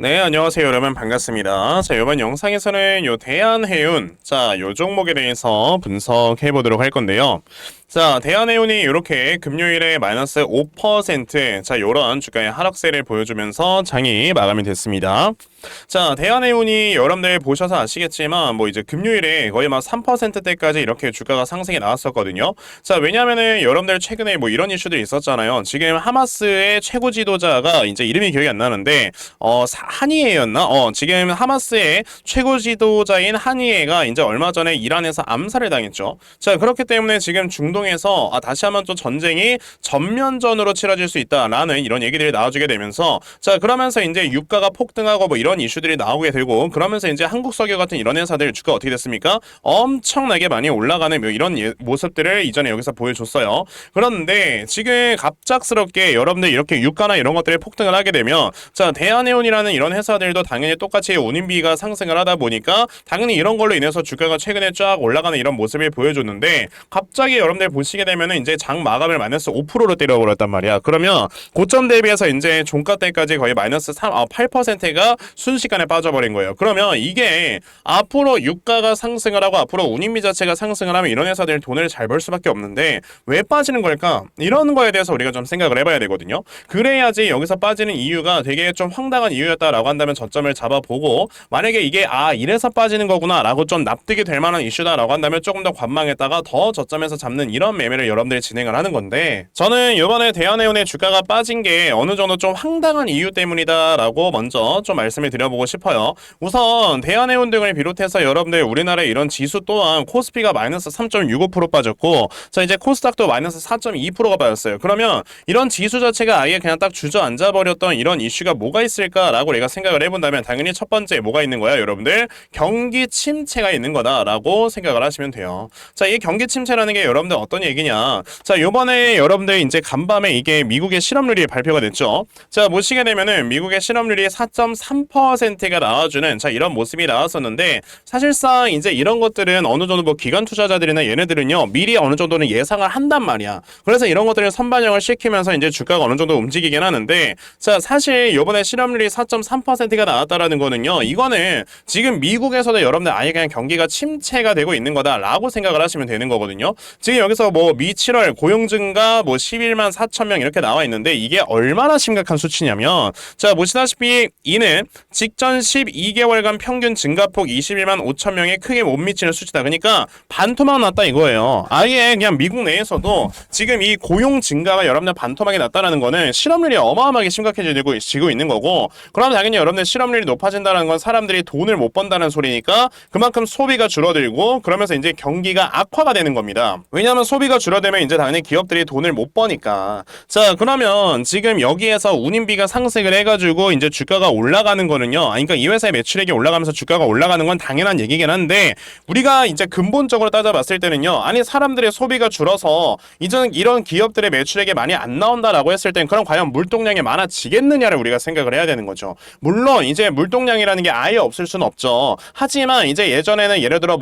네, 안녕하세요, 여러분. 반갑습니다. 자, 이번 영상에서는 요 대한해운, 요 종목에 대해서 분석해 보도록 할 건데요. 자, 대한해운이 이렇게 금요일에 마이너스 5%, 요런 주가의 하락세를 보여주면서 장이 마감이 됐습니다. 자, 대한해운이 여러분들 보셔서 아시겠지만, 이제 금요일에 거의 막 3%대까지 이렇게 주가가 상승이 나왔었거든요. 자, 왜냐면은 여러분들 최근에 이런 이슈들이 있었잖아요. 지금 하마스의 최고 지도자가 이제 이름이 기억이 안 나는데, 한이에였나? 지금 하마스의 최고 지도자인 한이에가 이제 얼마 전에 이란에서 암살을 당했죠. 자, 그렇기 때문에 지금 중동에서 다시 한번 또 전쟁이 전면전으로 치러질 수 있다라는 이런 얘기들이 나와주게 되면서, 자, 그러면서 이제 유가가 폭등하고 이런 이슈들이 나오게 되고, 그러면서 이제 한국석유 같은 이런 회사들 주가 어떻게 됐습니까? 엄청나게 많이 올라가는 이런 모습들을 이전에 여기서 보여줬어요. 그런데 지금 갑작스럽게 여러분들 이렇게 유가나 이런 것들이 폭등을 하게 되면, 자, 대한해운이라는 이런 회사들도 당연히 똑같이 운임비가 상승을 하다 보니까 당연히 이런 걸로 인해서 주가가 최근에 쫙 올라가는 이런 모습을 보여줬는데, 갑자기 여러분들 보시게 되면은 이제 장 마감을 마이너스 5%로 때려버렸단 말이야. 그러면 고점 대비해서 이제 종가 때까지 거의 마이너스 8%가 순식간에 빠져버린 거예요. 그러면 이게 앞으로 유가가 상승을 하고 앞으로 운임비 자체가 상승을 하면 이런 회사들 돈을 잘 벌 수밖에 없는데 왜 빠지는 걸까? 이런 거에 대해서 우리가 좀 생각을 해봐야 되거든요. 그래야지 여기서 빠지는 이유가 되게 좀 황당한 이유였다라고 한다면 저점을 잡아보고, 만약에 이게 이래서 빠지는 거구나 라고 좀 납득이 될 만한 이슈다라고 한다면 조금 더 관망했다가 더 저점에서 잡는 이런 매매를 여러분들이 진행을 하는 건데, 저는 이번에 대한해운의 주가가 빠진 게 어느 정도 좀 황당한 이유 때문이다라고 먼저 좀 말씀을 드려보고 싶어요. 우선 대한해운 등을 비롯해서 여러분들 우리나라의 이런 지수 또한 코스피가 마이너스 3.65% 빠졌고, 자, 이제 코스닥도 마이너스 4.2%가 빠졌어요. 그러면 이런 지수 자체가 아예 그냥 딱 주저앉아 버렸던 이런 이슈가 뭐가 있을까라고 내가 생각을 해본다면 당연히 첫 번째 뭐가 있는 거야, 여러분들? 경기 침체가 있는 거다라고 생각을 하시면 돼요. 자, 이 경기 침체라는 게 여러분들 어떤 얘기냐? 자, 요번에 여러분들 이제 간밤에 이게 미국의 실업률이 발표가 됐죠. 자, 보시게 되면은 미국의 실업률이 4.3%가 나와주는 이런 모습이 나왔었는데, 사실상 이제 이런 것들은 어느 정도 기관 투자자들이나 얘네들은요 미리 어느 정도는 예상을 한단 말이야. 그래서 이런 것들을 선반영을 시키면서 이제 주가가 어느 정도 움직이긴 하는데, 자, 사실 요번에 실업률이 4.3%가 나왔다라는 거는요, 이거는 지금 미국에서도 여러분들 아예 그냥 경기가 침체가 되고 있는 거다라고 생각을 하시면 되는 거거든요. 지금 여기서 미 7월 고용 증가 11만 4천 명 이렇게 나와 있는데, 이게 얼마나 심각한 수치냐면, 자, 보시다시피 이는 직전 12개월간 평균 증가폭 21만 5천 명에 크게 못 미치는 수치다. 그러니까 반토막 났다 이거예요. 아예 그냥 미국 내에서도 지금 이 고용 증가가 여러분들 반토막이 났다라는 거는 실업률이 어마어마하게 심각해지고 있는 거고, 그럼 당연히 여러분들 실업률이 높아진다는 건 사람들이 돈을 못 번다는 소리니까 그만큼 소비가 줄어들고, 그러면서 이제 경기가 악화가 되는 겁니다. 왜냐하면 소비가 줄어들면 이제 당연히 기업들이 돈을 못 버니까. 자, 그러면 지금 여기에서 운임비가 상승을 해가지고 이제 주가가 올라가는 거는요, 그러니까 이 회사의 매출액이 올라가면서 주가가 올라가는 건 당연한 얘기긴 한데, 우리가 이제 근본적으로 따져봤을 때는요, 아니 사람들의 소비가 줄어서 이전 이런 기업들의 매출액이 많이 안 나온다라고 했을 땐 그럼 과연 물동량이 많아지겠느냐를 우리가 생각을 해야 되는 거죠. 물론 이제 물동량이라는 게 아예 없을 수는 없죠. 하지만 이제 예전에는 예를 들어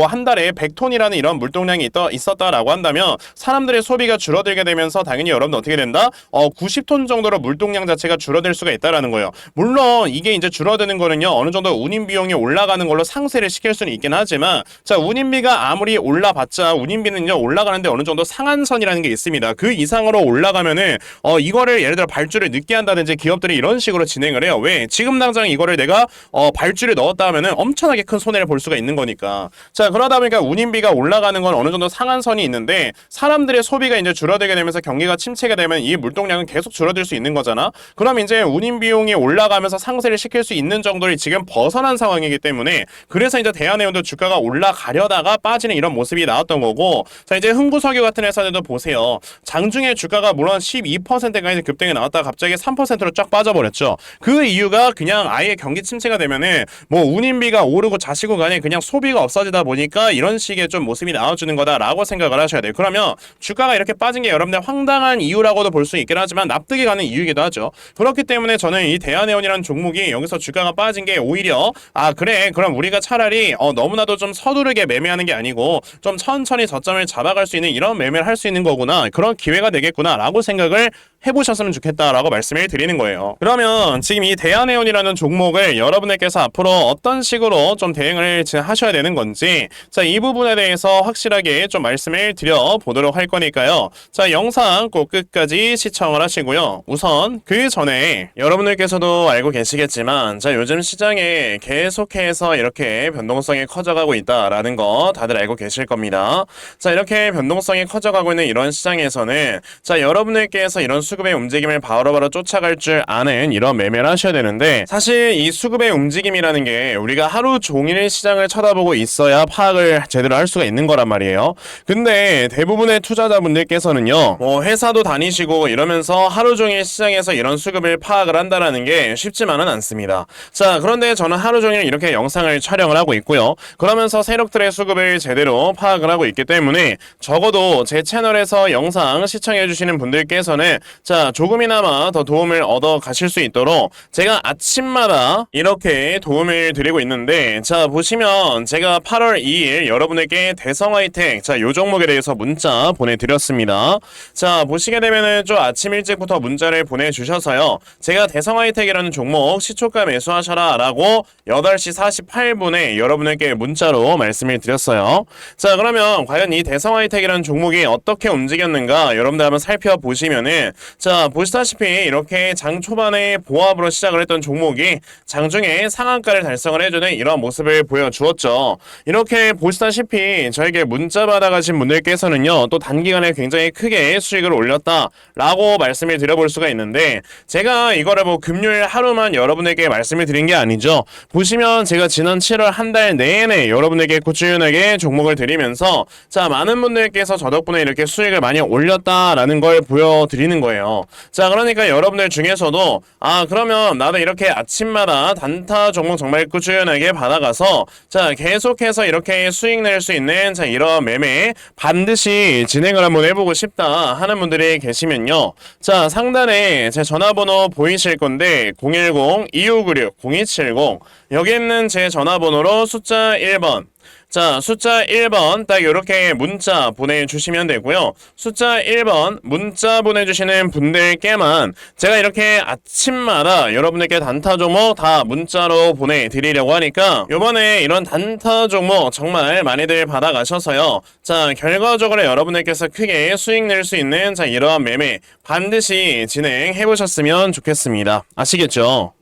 한 달에 100톤이라는 이런 물동량이 있었다라고 한다면 사람들의 소비가 줄어들게 되면서 당연히 여러분들 어떻게 된다? 90톤 정도로 물동량 자체가 줄어들 수가 있다라는 거예요. 물론 이게 이제 줄어드는 거는요, 어느 정도 운임 비용이 올라가는 걸로 상쇄를 시킬 수는 있긴 하지만, 자, 운임비가 아무리 올라봤자 운임비는요 올라가는데 어느 정도 상한선이라는 게 있습니다. 그 이상으로 올라가면은 이거를 예를 들어 발주를 늦게 한다든지 기업들이 이런 식으로 진행을 해요. 왜? 지금 당장 이거를 내가 발주를 넣었다 하면은 엄청나게 큰 손해를 볼 수가 있는 거니까. 자, 그러다 보니까 운임비가 올라가는 건 어느 정도 상한선이 있는데, 사람들의 소비가 이제 줄어들게 되면서 경기가 침체가 되면 이 물동량은 계속 줄어들 수 있는 거잖아. 그럼 이제 운임 비용이 올라가면서 상쇄를 시킬 수 있는 정도를 지금 벗어난 상황이기 때문에, 그래서 이제 대한해운도 주가가 올라가려다가 빠지는 이런 모습이 나왔던 거고, 자, 이제 흥구석유 같은 회사들도 보세요. 장중에 주가가 물론 12%까지 급등이 나왔다가 갑자기 3%로 쫙 빠져버렸죠. 그 이유가 그냥 아예 경기 침체가 되면은 운임비가 오르고 자시고 간에 그냥 소비가 없어지다 보니까 이런 식의 좀 모습이 나와주는 거다라고 생각을 하셔야 돼요. 그러면 주가가 이렇게 빠진 게 여러분들 황당한 이유라고도 볼 수 있긴 하지만 납득이 가는 이유이기도 하죠. 그렇기 때문에 저는 이 대한해운이라는 종목이 여기서 주가가 빠진 게 오히려 그래, 그럼 우리가 차라리 너무나도 좀 서두르게 매매하는 게 아니고 좀 천천히 저점을 잡아갈 수 있는 이런 매매를 할 수 있는 거구나, 그런 기회가 되겠구나 라고 생각을 해보셨으면 좋겠다라고 말씀을 드리는 거예요. 그러면 지금 이 대한해운이라는 종목을 여러분들께서 앞으로 어떤 식으로 좀 대응을 하셔야 되는 건지, 자, 이 부분에 대해서 확실하게 좀 말씀을 드려 보도록 할 거니까요. 자, 영상 꼭 끝까지 시청을 하시고요. 우선 그 전에 여러분들께서도 알고 계시겠지만, 자, 요즘 시장에 계속해서 이렇게 변동성이 커져가고 있다라는 거 다들 알고 계실 겁니다. 자, 이렇게 변동성이 커져가고 있는 이런 시장에서는, 자, 여러분들께서 이런 수급의 움직임을 바로바로 쫓아갈 줄 아는 이런 매매를 하셔야 되는데, 사실 이 수급의 움직임이라는 게 우리가 하루 종일 시장을 쳐다보고 있어야 파악을 제대로 할 수가 있는 거란 말이에요. 근데 대부분의 투자자분들께서는요, 뭐 회사도 다니시고 이러면서 하루 종일 시장에서 이런 수급을 파악을 한다라는 게 쉽지만은 않습니다. 자, 그런데 저는 하루 종일 이렇게 영상을 촬영을 하고 있고요. 그러면서 세력들의 수급을 제대로 파악을 하고 있기 때문에 적어도 제 채널에서 영상 시청해주시는 분들께서는, 자, 조금이나마 더 도움을 얻어 가실 수 있도록 제가 아침마다 이렇게 도움을 드리고 있는데, 자, 보시면 제가 8월 2일 여러분에게 대성하이텍, 자, 요 종목에 대해서 문자 보내드렸습니다. 자, 보시게 되면은 좀 아침 일찍부터 문자를 보내주셔서요, 제가 대성하이텍이라는 종목 시초가 매수하셔라 라고 8시 48분에 여러분에게 문자로 말씀을 드렸어요. 자, 그러면 과연 이 대성하이텍이라는 종목이 어떻게 움직였는가 여러분들 한번 살펴보시면은, 자, 보시다시피 이렇게 장 초반에 보합으로 시작을 했던 종목이 장중에 상한가를 달성을 해주는 이런 모습을 보여주었죠. 이렇게 보시다시피 저에게 문자 받아가신 분들께서는요, 또 단기간에 굉장히 크게 수익을 올렸다라고 말씀을 드려볼 수가 있는데, 제가 이거를 뭐 금요일 하루만 여러분에게 말씀을 드린 게 아니죠. 보시면 제가 지난 7월 한 달 내내 여러분에게 꾸준하게 종목을 드리면서, 자, 많은 분들께서 저 덕분에 이렇게 수익을 많이 올렸다라는 걸 보여드리는 거예요. 자, 그러니까 여러분들 중에서도, 아, 그러면 나도 이렇게 아침마다 단타 종목 정말 꾸준하게 받아가서, 자, 계속해서 이렇게 수익 낼 수 있는, 자, 이런 매매 반드시 진행을 한번 해보고 싶다 하는 분들이 계시면요, 자, 상단에 제 전화번호 보이실 건데 010-2596-0270, 여기 있는 제 전화번호로 숫자 1번, 자, 숫자 1번 딱 이렇게 문자 보내주시면 되고요. 숫자 1번 문자 보내주시는 분들께만 제가 이렇게 아침마다 여러분들께 단타 종목 다 문자로 보내드리려고 하니까, 요번에 이런 단타 종목 정말 많이들 받아가셔서요, 자, 결과적으로 여러분들께서 크게 수익 낼 수 있는, 자, 이러한 매매 반드시 진행해보셨으면 좋겠습니다. 아시겠죠?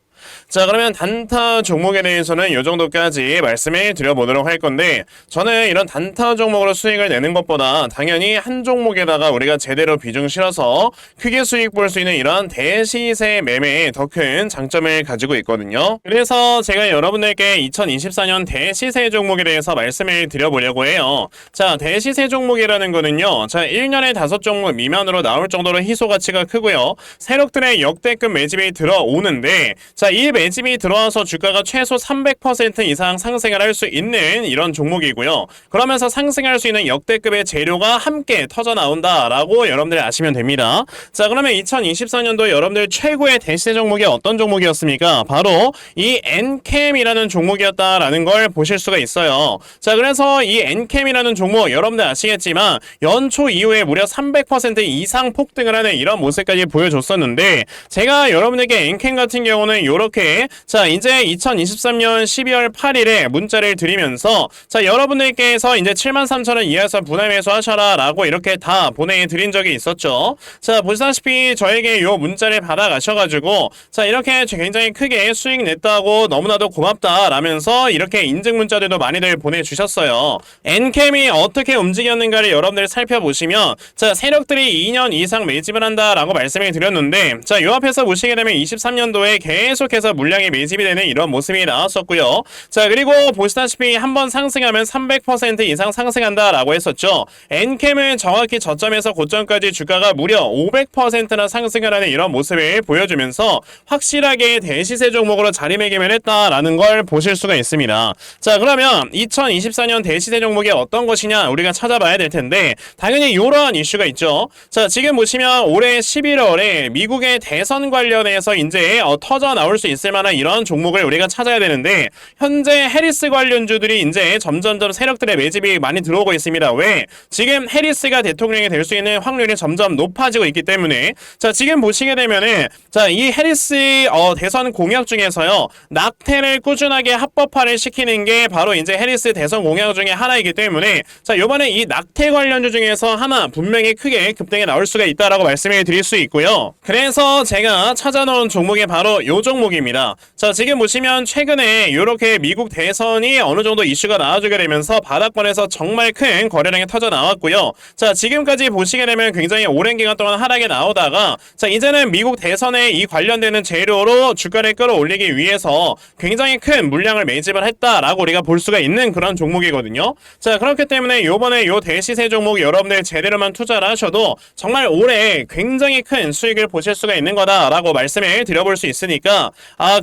자, 그러면 단타 종목에 대해서는 이 정도까지 말씀을 드려보도록 할 건데, 저는 이런 단타 종목으로 수익을 내는 것보다 당연히 한 종목에다가 우리가 제대로 비중 실어서 크게 수익 볼 수 있는 이런 대시세 매매에 더 큰 장점을 가지고 있거든요. 그래서 제가 여러분들께 2024년 대시세 종목에 대해서 말씀을 드려보려고 해요. 자, 대시세 종목이라는 거는요, 자, 1년에 5종목 미만으로 나올 정도로 희소 가치가 크고요, 세력들의 역대급 매집이 들어오는데, 자, 이 매집이 들어와서 주가가 최소 300% 이상 상승을 할 수 있는 이런 종목이고요. 그러면서 상승할 수 있는 역대급의 재료가 함께 터져 나온다라고 여러분들 아시면 됩니다. 자, 그러면 2024년도 여러분들 최고의 대시세 종목이 어떤 종목이었습니까? 바로 이 엔캠이라는 종목이었다라는 걸 보실 수가 있어요. 자, 그래서 이 엔캠이라는 종목 여러분들 아시겠지만 연초 이후에 무려 300% 이상 폭등을 하는 이런 모습까지 보여줬었는데, 제가 여러분에게 엔캠 같은 경우는 이렇게, 자, 이제 2023년 12월 8일에 문자를 드리면서, 자, 여러분들께서 이제 73,000원 이하에서 분할 매수하셔라 라고 이렇게 다 보내드린 적이 있었죠. 자, 보시다시피 저에게 요 문자를 받아가셔가지고, 자, 이렇게 굉장히 크게 수익 냈다고 너무나도 고맙다 라면서 이렇게 인증 문자들도 많이들 보내주셨어요. 엔캠이 어떻게 움직였는가를 여러분들 살펴보시면, 자, 세력들이 2년 이상 매집을 한다라고 말씀을 드렸는데, 자, 요 앞에서 보시게 되면 23년도에 계속해서 물량이 매집이 되는 이런 모습이 나왔었고요. 자, 그리고 보시다시피 한번 상승하면 300% 이상 상승한다라고 했었죠. 엔캠은 정확히 저점에서 고점까지 주가가 무려 500%나 상승을 하는 이런 모습을 보여주면서 확실하게 대시세 종목으로 자리매김을 했다라는 걸 보실 수가 있습니다. 자, 그러면 2024년 대시세 종목이 어떤 것이냐 우리가 찾아봐야 될 텐데, 당연히 이러한 이슈가 있죠. 자, 지금 보시면 올해 11월에 미국의 대선 관련해서 이제 터져 나올 수 수 있을 만한 이런 종목을 우리가 찾아야 되는데 현재 해리스 관련주들이 이제 점점점 세력들의 매집이 많이 들어오고 있습니다. 왜? 지금 해리스가 대통령이 될 수 있는 확률이 점점 높아지고 있기 때문에 자 지금 보시게 되면은 자 이 해리스 대선 공약 중에서요 낙태를 꾸준하게 합법화를 시키는 게 바로 이제 해리스 대선 공약 중에 하나이기 때문에 자 요번에 이 낙태 관련주 중에서 하나 분명히 크게 급등에 나올 수가 있다라고 말씀을 드릴 수 있고요. 그래서 제가 찾아놓은 종목이 바로 요 종목입니다. 자 지금 보시면 최근에 이렇게 미국 대선이 어느 정도 이슈가 나와주게 되면서 바닥권에서 정말 큰 거래량이 터져 나왔고요. 자 지금까지 보시게 되면 굉장히 오랜 기간 동안 하락에 나오다가 자 이제는 미국 대선에 이 관련되는 재료로 주가를 끌어올리기 위해서 굉장히 큰 물량을 매집을 했다라고 우리가 볼 수가 있는 그런 종목이거든요. 자 그렇기 때문에 요번에 요 대시세 종목 여러분들 제대로만 투자를 하셔도 정말 올해 굉장히 큰 수익을 보실 수가 있는 거다라고 말씀을 드려볼 수 있으니까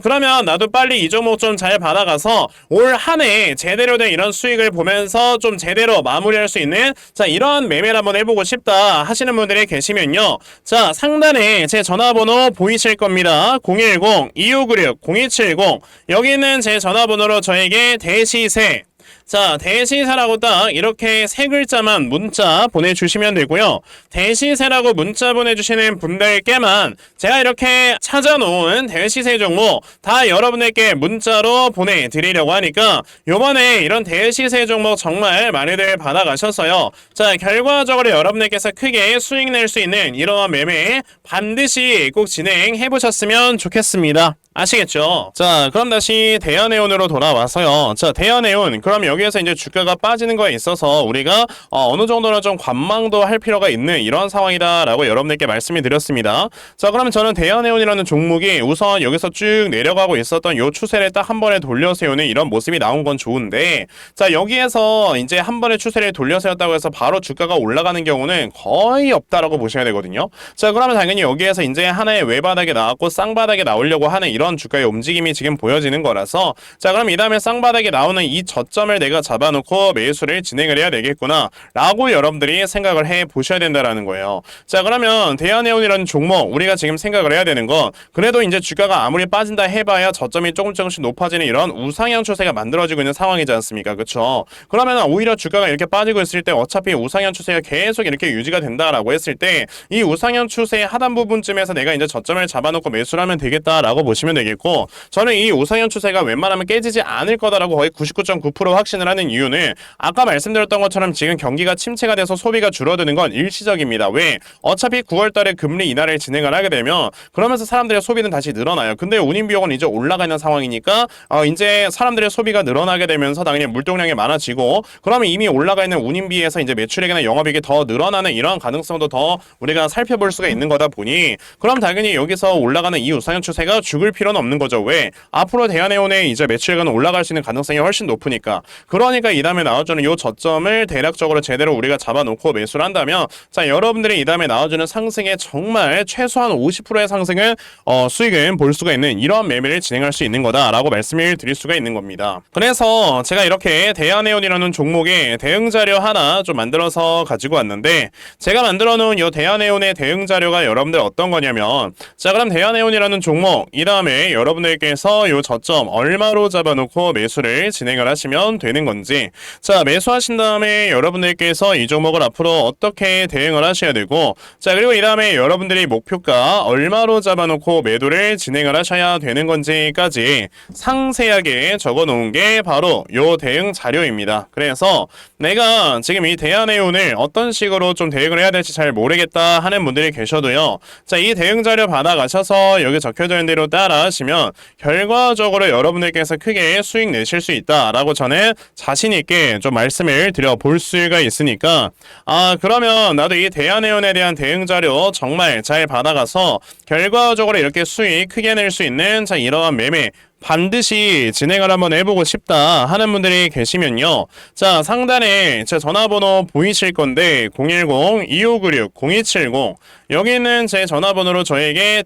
그러면 나도 빨리 이 종목 좀 잘 받아가서 올 한 해 제대로 된 이런 수익을 보면서 좀 제대로 마무리할 수 있는 자 이런 매매를 한번 해보고 싶다 하시는 분들이 계시면요. 자 상단에 제 전화번호 보이실 겁니다. 010-2596-0270 여기 있는 제 전화번호로 저에게 대시세 자 대시세라고 딱 이렇게 세 글자만 문자 보내주시면 되고요. 대시세라고 문자 보내주시는 분들께만 제가 이렇게 찾아놓은 대시세 종목 다 여러분에게 문자로 보내드리려고 하니까 요번에 이런 대시세 종목 정말 많이들 받아가셔서요. 자 결과적으로 여러분들께서 크게 수익 낼 수 있는 이러한 매매 반드시 꼭 진행해보셨으면 좋겠습니다. 아시겠죠? 자 그럼 다시 대한해운으로 돌아와서요. 자 대한해운 그럼 여기에서 이제 주가가 빠지는 거에 있어서 우리가 어느 정도는 좀 관망도 할 필요가 있는 이런 상황이다라고 여러분들께 말씀을 드렸습니다. 자 그러면 저는 대한해운이라는 종목이 우선 여기서 쭉 내려가고 있었던 요 추세를 딱 한 번에 돌려세우는 이런 모습이 나온 건 좋은데 자 여기에서 이제 한 번에 추세를 돌려세웠다고 해서 바로 주가가 올라가는 경우는 거의 없다라고 보셔야 되거든요. 자 그러면 당연히 여기에서 이제 하나의 외바닥에 나왔고 쌍바닥에 나오려고 하는 이런 주가의 움직임이 지금 보여지는 거라서 자 그럼 이 다음에 쌍바닥에 나오는 이 저점을 내가 잡아놓고 매수를 진행을 해야 되겠구나 라고 여러분들이 생각을 해 보셔야 된다라는 거예요. 자 그러면 대한해운이라는 종목 우리가 지금 생각을 해야 되는 건 그래도 이제 주가가 아무리 빠진다 해봐야 저점이 조금씩 높아지는 이런 우상향 추세가 만들어지고 있는 상황이지 않습니까? 그쵸? 그러면 오히려 주가가 이렇게 빠지고 있을 때 어차피 우상향 추세가 계속 이렇게 유지가 된다라고 했을 때 이 우상향 추세의 하단 부분쯤에서 내가 이제 저점을 잡아놓고 매수를 하면 되겠다라고 보시면 되겠고 저는 이 우상향 추세가 웬만하면 깨지지 않을 거다라고 거의 99.9% 확신을 하는 이유는 아까 말씀드렸던 것처럼 지금 경기가 침체가 돼서 소비가 줄어드는 건 일시적입니다. 왜? 어차피 9월달에 금리 인하를 진행을 하게 되면 그러면서 사람들의 소비는 다시 늘어나요. 근데 운임 비용은 이제 올라가는 상황이니까 이제 사람들의 소비가 늘어나게 되면서 당연히 물동량이 많아지고 그러면 이미 올라가 있는 운임비에서 이제 매출액이나 영업이익이 더 늘어나는 이러한 가능성도 더 우리가 살펴볼 수가 있는 거다 보니 그럼 당연히 여기서 올라가는 이 우상향 추세가 죽을 필요는 없는 거죠. 왜? 앞으로 대한해운의 이제 매출액은 올라갈 수 있는 가능성이 훨씬 높으니까 그러니까 이 다음에 나와주는 이 저점을 대략적으로 제대로 우리가 잡아놓고 매수를 한다면 자 여러분들이 이 다음에 나와주는 상승에 정말 최소한 50%의 상승을 수익을 볼 수가 있는 이런 매매를 진행할 수 있는 거다라고 말씀을 드릴 수가 있는 겁니다. 그래서 제가 이렇게 대한해운이라는 종목의 대응 자료 하나 좀 만들어서 가지고 왔는데 제가 만들어 놓은 이 대한해운의 대응 자료가 여러분들 어떤 거냐면 자 그럼 대한해운이라는 종목 이 다음에 여러분들께서 이 저점 얼마로 잡아놓고 매수를 진행을 하시면 되는 건지 자 매수하신 다음에 여러분들께서 이 종목을 앞으로 어떻게 대응을 하셔야 되고 자 그리고 이 다음에 여러분들이 목표가 얼마로 잡아놓고 매도를 진행을 하셔야 되는 건지까지 상세하게 적어 놓은 게 바로 요 대응 자료입니다. 그래서 내가 지금 이 대한해운을 어떤 식으로 좀 대응을 해야 될지 잘 모르겠다 하는 분들이 계셔도요. 자 이 대응 자료 받아가셔서 여기 적혀져 있는 대로 따라 하시면 결과적으로 여러분들께서 크게 수익 내실 수 있다라고 저는 자신 있게 좀 말씀을 드려 볼 수가 있으니까 그러면 나도 이 대한해운에 대한 대응 자료 정말 잘 받아가서 결과적으로 이렇게 수익 크게 낼 수 있는 자 이러한 매매 반드시 진행을 한번 해보고 싶다 하는 분들이 계시면요. 자 상단에 제 전화번호 보이실 건데 010-2596-0270 여기 있는 제 전화번호로 저에게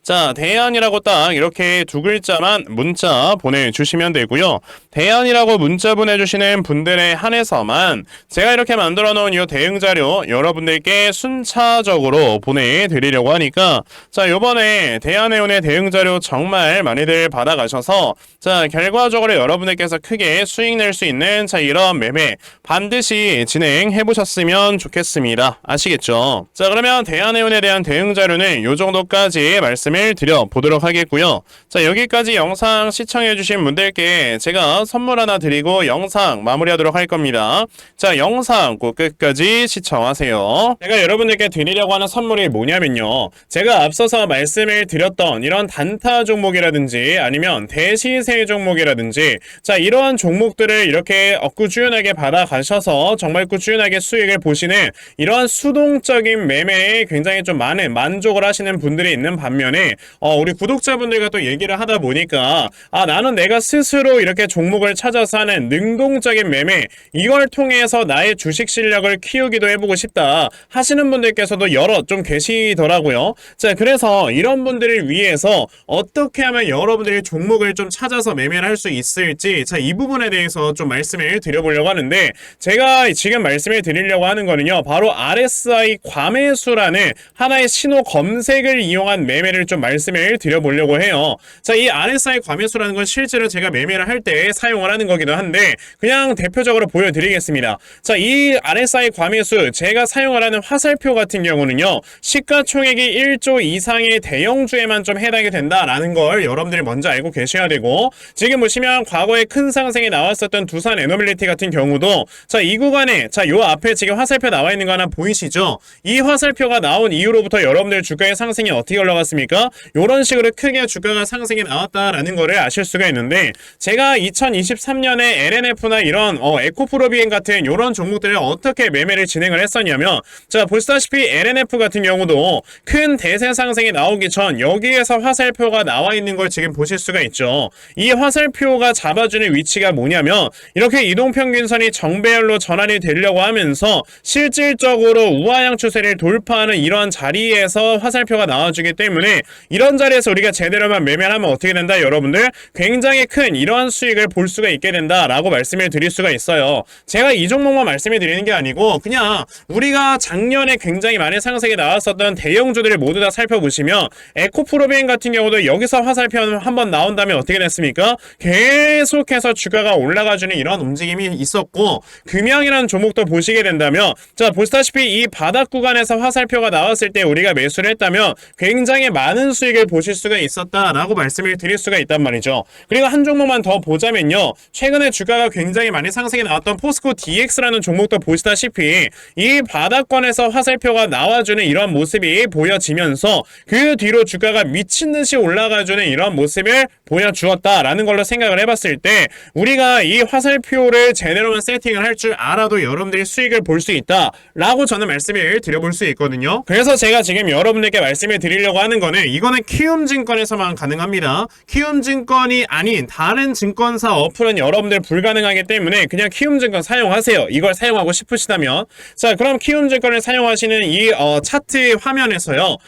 자, 대안이라고 딱 이렇게 두 글자만 문자 보내주시면 되고요. 대안이라고 문자 보내주시는 분들에 한해서만 제가 이렇게 만들어 놓은 이 대응 자료 여러분들께 순차적으로 보내드리려고 하니까 자, 요번에 대한해운의 대응 자료 정말 많이들 받아가셔서 자, 결과적으로 여러분들께서 크게 수익 낼 수 있는 자, 이런 매매 반드시 진행해 보셨으면 좋겠습니다. 아시겠죠? 자, 그러면 대한해운에 대한 대응 자료는 요 정도까지 말씀을 드려보도록 하겠고요. 자, 여기까지 영상 시청해주신 분들께 제가 선물 하나 드리고 영상 마무리하도록 할 겁니다. 자, 영상 꼭 끝까지 시청하세요. 제가 여러분들께 드리려고 하는 선물이 뭐냐면요. 제가 앞서서 말씀을 드렸던 이런 단타 종목이라든지 아니면 대시세 종목이라든지 자, 이러한 종목들을 이렇게 꾸준하게 받아가셔서 정말 꾸준하게 수익을 보시는 이러한 수동적인 매매에 굉장히 좀 많은 만족을 하시는 분들이 있는 반면에 우리 구독자분들과 또 얘기를 하다 보니까 나는 내가 스스로 이렇게 종목을 찾아서 하는 능동적인 매매 이걸 통해서 나의 주식 실력을 키우기도 해보고 싶다 하시는 분들께서도 여럿 좀 계시더라고요. 자, 그래서 이런 분들을 위해서 어떻게 하면 여러분들이 종목을 좀 찾아서 매매를 할 수 있을지 자, 이 부분에 대해서 좀 말씀을 드려보려고 하는데 제가 지금 말씀을 드리려고 하는 거는요, 바로 RSI 과매수라는 하나의 신호 검색을 이용한 매매를 좀 말씀을 드려보려고 해요. 자, 이 RSI 과매수라는 건 실제로 제가 매매를 할 때 사용을 하는 거기도 한데 그냥 대표적으로 보여드리겠습니다. 자, 이 RSI 과매수 제가 사용을 하는 화살표 같은 경우는요, 시가총액이 1조 이상의 대형주에만 좀 해당이 된다라는 걸 여러분들이 먼저 알고 계셔야 되고, 지금 보시면 과거에 큰 상승이 나왔었던 두산 에너빌리티 같은 경우도 자, 이 구간에 자, 요 앞에 지금 화살표 나와 있는 거 하나 보이시죠? 이 화살표가 나온 이후로부터 여러분들 주가의 상승이 어떻게 올라갔습니까? 요런 식으로 크게 주가가 상승이 나왔다라는 거를 아실 수가 있는데, 제가 2023년에 LNF나 이런 에코프로비엔 같은 요런 종목들을 어떻게 매매를 진행을 했었냐면, 자, 보시다시피 LNF 같은 경우도 큰 대세 상승이 나오기 전 여기에서 화살표가 나와 있는 걸 지금 보실 수가 있죠. 이 화살표가 잡아주는 위치가 뭐냐면 이렇게 이동평균선이 정배열로 전환이 되려고 하면서 실질적으로 우하향 추세를 돌파하는 이런 자리에서 화살표가 나와주기 때문에 이런 자리에서 우리가 제대로만 매매를 하면 어떻게 된다? 여러분들 굉장히 큰 이러한 수익을 볼 수가 있게 된다라고 말씀을 드릴 수가 있어요. 제가 이 종목만 말씀을 드리는 게 아니고 그냥 우리가 작년에 굉장히 많은 상승이 나왔었던 대형주들을 모두 다 살펴보시면 에코프로비엔 같은 경우도 여기서 화살표 한번 나온 다음에 어떻게 됐습니까? 계속해서 주가가 올라가주는 이런 움직임이 있었고, 금양이라는 종목도 보시게 된다면 자, 보시다시피 이 바닥 구간에서 화살표가 나왔을 때 우리가 매수를 했다면 굉장히 많은 수익을 보실 수가 있었다라고 말씀을 드릴 수가 있단 말이죠. 그리고 한 종목만 더 보자면요, 최근에 주가가 굉장히 많이 상승이 나왔던 포스코 DX라는 종목도 보시다시피 이 바닥권에서 화살표가 나와주는 이런 모습이 보여지면서 그 뒤로 주가가 미친듯이 올라가주는 이런 모습을 보여주었다라는 걸로 생각을 해봤을 때 우리가 이 화살표를 제대로만 세팅을 할 줄 알아도 여러분들이 수익을 볼 수 있다라고 저는 말씀을 드려볼 수 있거든요. 그래서 제가 지금 여러분들께 말씀을 드리려고 하는 거는 이거는 키움증권에서만 가능합니다. 키움증권이 아닌 다른 증권사 어플은 여러분들 불가능하기 때문에 그냥 키움증권 사용하세요. 이걸 사용하고 싶으시다면. 자, 그럼 키움증권을 사용하시는 이 차트 화면에서요,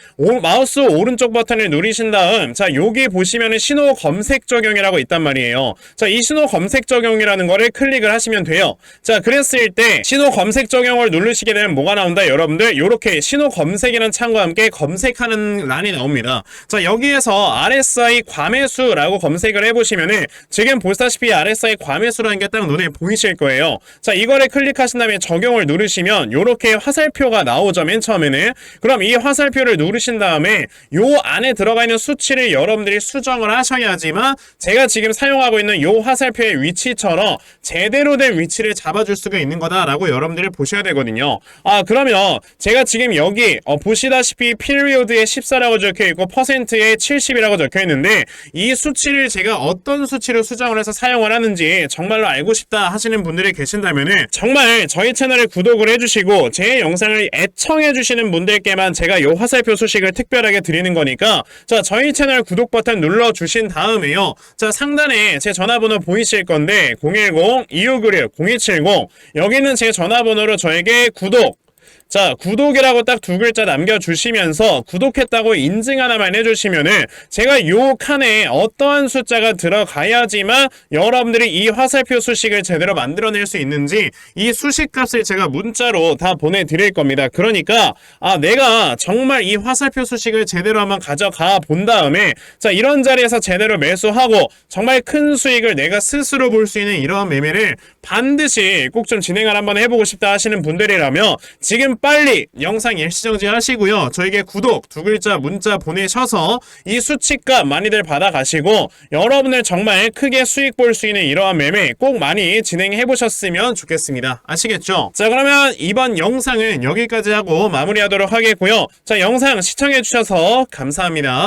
마우스 오른쪽 버튼을 누르신 다음 자, 여기 보시면은 신호 검색 적용이라고 있단 말이에요. 자, 이 신호 검색 적용이라는 거를 클릭을 하시면 돼요. 자, 그랬을 때 신호 검색 적용을 누르시게 되면 뭐가 나온다? 여러분들 요렇게 신호 검색이라는 창과 함께 검색하는 란이 나옵니다. 자, 여기에서 RSI 과매수라고 검색을 해보시면은 지금 보시다시피 RSI 과매수라는 게 딱 눈에 보이실 거예요. 자, 이거를 클릭하신 다음에 적용을 누르시면 요렇게 화살표가 나오죠, 맨 처음에는. 그럼 이 화살표를 누르신 다음에 요 안에 들어가 있는 수치를 여러분들이 수정을 하셔야지만 제가 지금 사용하고 있는 요 화살표의 위치처럼 제대로 된 위치를 잡아줄 수가 있는 거다라고 여러분들이 보셔야 되거든요. 그러면 제가 지금 여기 보시다시피 피리오드에 14라고 적혀있고 퍼센트에 70이라고 적혀있는데 이 수치를 제가 어떤 수치로 수정을 해서 사용을 하는지 정말로 알고 싶다 하시는 분들이 계신다면은 정말 저희 채널을 구독을 해주시고 제 영상을 애청해주시는 분들께만 제가 요 화살표 소식을 특별하게 드리는 거니까 자, 저희 채널 구독 버튼 눌러주신 다음에요, 자, 상단에 제 전화번호 보이실 건데 010-2596-0270 여기는 제 전화번호로 저에게 구독 자, 구독이라고 딱 두 글자 남겨주시면서 구독했다고 인증 하나만 해주시면은 제가 요 칸에 어떠한 숫자가 들어가야지만 여러분들이 이 화살표 수식을 제대로 만들어낼 수 있는지 이 수식 값을 제가 문자로 다 보내드릴 겁니다. 그러니까 내가 정말 이 화살표 수식을 제대로 한번 가져가 본 다음에 자, 이런 자리에서 제대로 매수하고 정말 큰 수익을 내가 스스로 볼 수 있는 이러한 매매를 반드시 꼭 좀 진행을 한번 해보고 싶다 하시는 분들이라면 지금 빨리 영상 일시정지 하시고요. 저에게 구독 두 글자 문자 보내셔서 이 수치값 많이들 받아가시고 여러분들 정말 크게 수익 볼 수 있는 이러한 매매 꼭 많이 진행해 보셨으면 좋겠습니다. 아시겠죠? 자, 그러면 이번 영상은 여기까지 하고 마무리하도록 하겠고요. 자, 영상 시청해 주셔서 감사합니다.